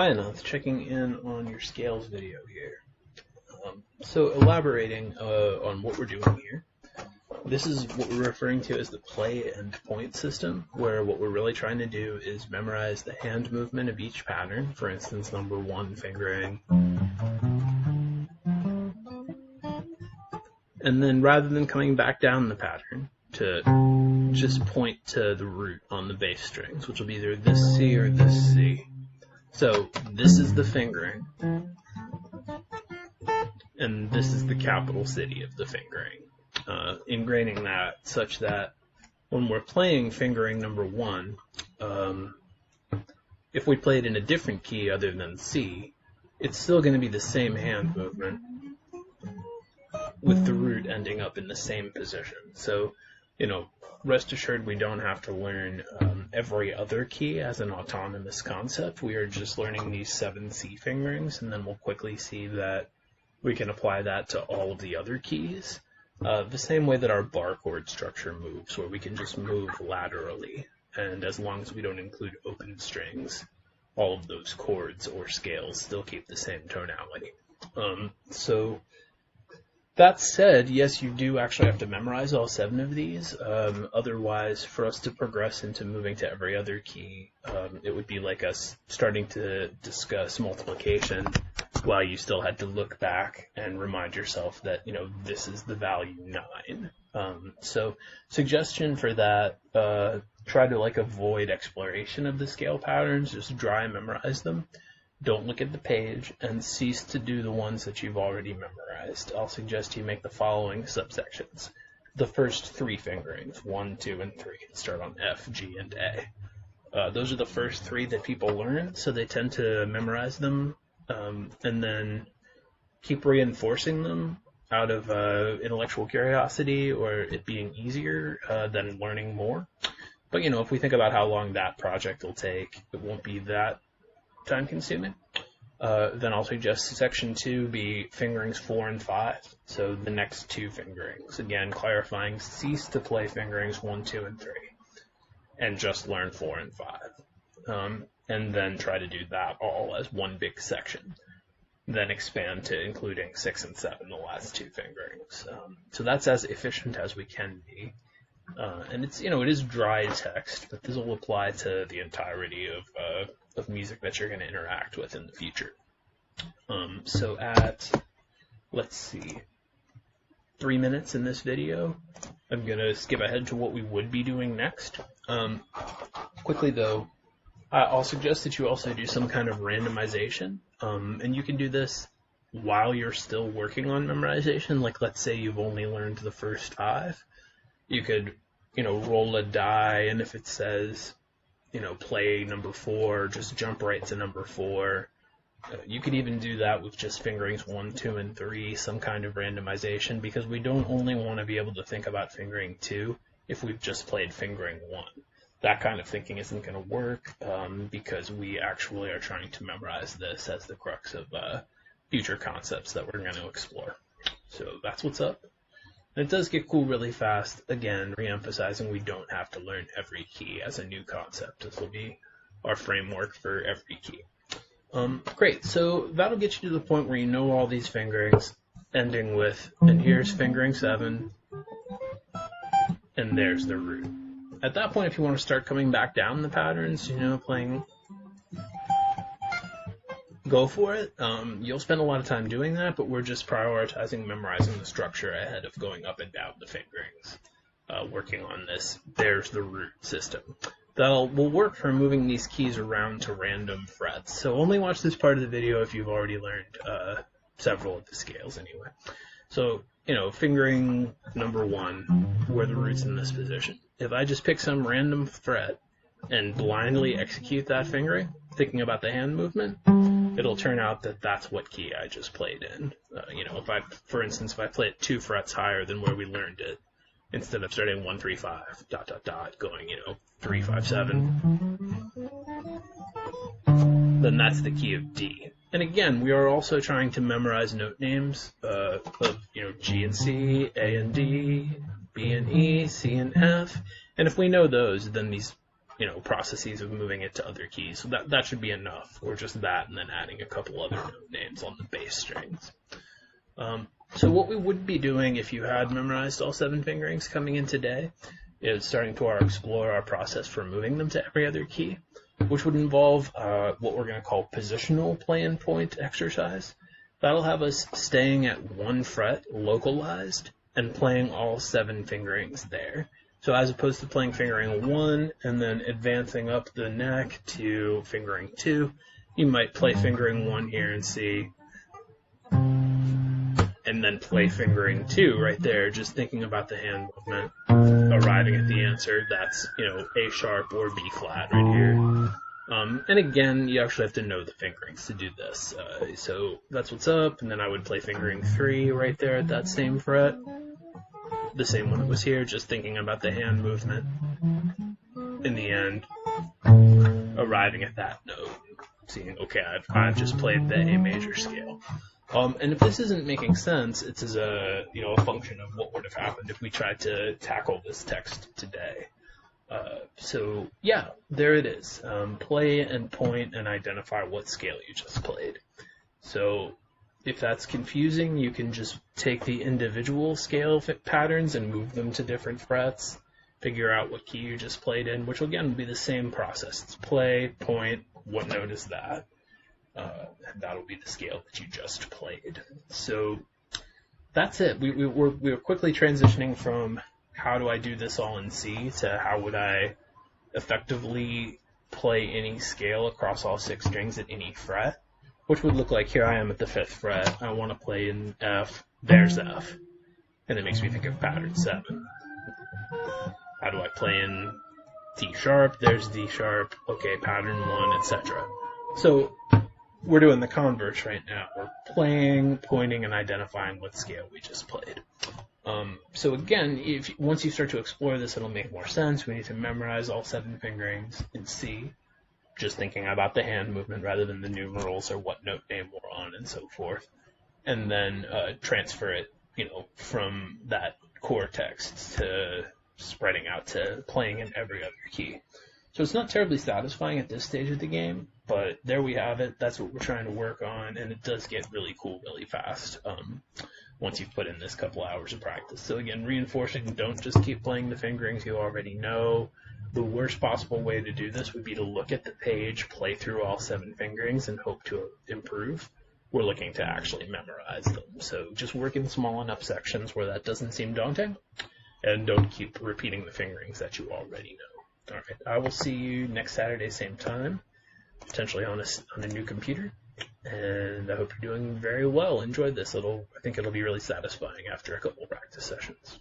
Hi, Ananth, checking in on your scales video here. So elaborating on what we're doing here, this is what we're referring to as the play and point system, where what we're really trying to do is memorize the hand movement of each pattern, for instance, number 1 fingering. And then rather than coming back down the pattern, to just point to the root on the bass strings, which will be either this C or this C. So this is the fingering, and this is the capital city of the fingering. Ingraining that such that when we're playing fingering number 1, if we play it in a different key other than C, it's still going to be the same hand movement with the root ending up in the same position. So, rest assured we don't have to learn every other key as an autonomous concept. We are just learning these 7 C fingerings, and then we'll quickly see that we can apply that to all of the other keys. The same way that our bar chord structure moves, where we can just move laterally, and as long as we don't include open strings, all of those chords or scales still keep the same tonality. So that said, yes, you do actually have to memorize all 7 of these. Otherwise, for us to progress into moving to every other key, it would be like us starting to discuss multiplication while you still had to look back and remind yourself that, this is the value 9. So suggestion for that, try to avoid exploration of the scale patterns, just dry memorize them. Don't look at the page, and cease to do the ones that you've already memorized. I'll suggest you make the following subsections. The first 3 fingerings, 1, 2, and 3, start on F, G, and A. Those are the first 3 that people learn, so they tend to memorize them, and then keep reinforcing them out of intellectual curiosity or it being easier than learning more. But, if we think about how long that project will take, it won't be that time consuming. Then I'll suggest section 2 be fingerings 4 and 5. So the next 2 fingerings. Again, clarifying, cease to play fingerings 1, 2, and 3. And just learn 4 and 5. And then try to do that all as one big section. Then expand to including 6 and 7, the last 2 fingerings. So that's as efficient as we can be. And it's, it is dry text, but this will apply to the entirety of music that you're going to interact with in the future. So at, let's see, 3 minutes in this video, I'm going to skip ahead to what we would be doing next. Quickly though, I'll suggest that you also do some kind of randomization, and you can do this while you're still working on memorization. Like, let's say you've only learned the first 5. You could, roll a die, and if it says, play number 4, just jump right to number 4. You could even do that with just fingerings 1, 2, and 3, some kind of randomization, because we don't only want to be able to think about fingering 2 if we've just played fingering 1. That kind of thinking isn't going to work because we actually are trying to memorize this as the crux of future concepts that we're going to explore. So that's what's up. And it does get cool really fast. Again, re-emphasizing we don't have to learn every key as a new concept. This will be our framework for every key. Great, so that'll get you to the point where you know all these fingerings, ending with, and here's fingering 7, and there's the root. At that point, if you want to start coming back down the patterns, playing, go for it. You'll spend a lot of time doing that, but we're just prioritizing memorizing the structure ahead of going up and down the fingerings, working on this there's the root system. Will work for moving these keys around to random frets. So only watch this part of the video if you've already learned several of the scales anyway. So, fingering number 1, where the root's in this position. If I just pick some random fret and blindly execute that fingering, thinking about the hand movement, it'll turn out that that's what key I just played in. For instance, if I play it 2 frets higher than where we learned it, instead of starting 1, 3, 5, ... going, 3, 5, 7, then that's the key of D. And again, we are also trying to memorize note names of, G and C, A and D, B and E, C and F. And if we know those, then these, processes of moving it to other keys. So that should be enough, or just that, and then adding a couple other note names on the base strings. So what we would be doing if you had memorized all 7 fingerings coming in today is starting to explore our process for moving them to every other key, which would involve what we're going to call positional play and point exercise. That'll have us staying at 1 fret localized and playing all 7 fingerings there. So as opposed to playing fingering 1 and then advancing up the neck to fingering 2, you might play fingering 1 here in C, and then play fingering 2 right there, just thinking about the hand movement, arriving at the answer. That's, A sharp or B flat right here. And again, you actually have to know the fingerings to do this. So that's what's up, and then I would play fingering 3 right there at that same fret. The same one that was here, just thinking about the hand movement. In the end, arriving at that note, seeing, okay, I've just played the A major scale. And if this isn't making sense, it's as a function of what would have happened if we tried to tackle this text today. So yeah, there it is. Play and point and identify what scale you just played. So if that's confusing, you can just take the individual scale patterns and move them to different frets, figure out what key you just played in, which will again be the same process. It's play, point, what note is that? And that'll be the scale that you just played. So that's it. We're quickly transitioning from how do I do this all in C to how would I effectively play any scale across all 6 strings at any fret, which would look like here I am at the 5th fret. I want to play in F. There's F. And it makes me think of pattern 7. How do I play in D sharp? There's D sharp. Okay, pattern 1, etc. So we're doing the converse right now. We're playing, pointing, and identifying what scale we just played. So again, once you start to explore this, it'll make more sense. We need to memorize all 7 fingerings in C, just thinking about the hand movement rather than the numerals or what note name we're on and so forth. And then transfer it, from that core text to spreading out to playing in every other key. So it's not terribly satisfying at this stage of the game, but there we have it. That's what we're trying to work on, and it does get really cool really fast once you've put in this couple hours of practice. So again, reinforcing, don't just keep playing the fingerings you already know. The worst possible way to do this would be to look at the page, play through all 7 fingerings, and hope to improve. We're looking to actually memorize them. So just work in small enough sections where that doesn't seem daunting, and don't keep repeating the fingerings that you already know. All right, I will see you next Saturday, same time, potentially on a new computer, and I hope you're doing very well. Enjoy this. I think it'll be really satisfying after a couple practice sessions.